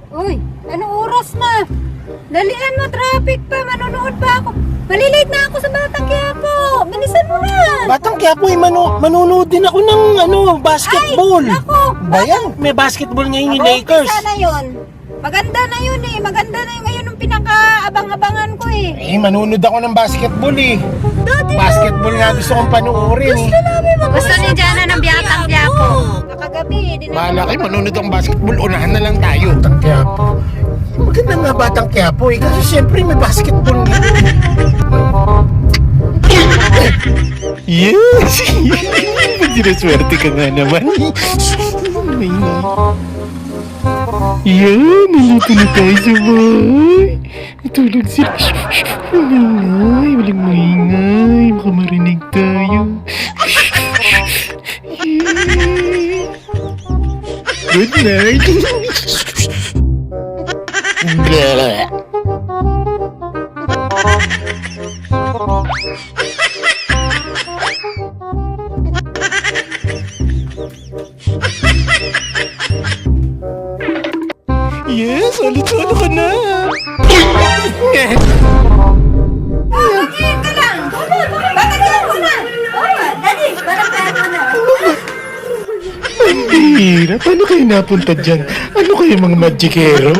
Uy, anong oras na? Dalian mo, traffic pa. Manonood pa ako. Malilate na ako sa Batang Quiapo. Bilisan mo na. Batang Quiapo, manunood din ako ng basketball. Ay, naku. Bayan, may basketball ngayon yung Lakers. Sana yun. Maganda na yun eh. Maganda na yun ngayon yung pinaka-abang-abangan ko eh. Manunood ako ng basketball eh. Dati Basketball nga gusto kong panoorin eh. Gusto ni Jana ng Batang Quiapo. Kakagabi, Bahala kayo, manunood akong basketball. Unahan na lang tayo. Batang Quiapo. Maganda nga Batang Quiapo eh. Kasi syempre may basketball nga. Yes! Sinaswerte ka nga naman. Yan, nalito na tayo sa bahay. Natulog sila. Ay, walang maingay. Baka marinig tayo. Good night. Yes, ulit-ulit ka na. Mag-iin ka lang. Batang Quiapo na. Dali, Batang Quiapo na. Ang bihira. Paano kayo napunta dyan? Ano kayo mga magikero?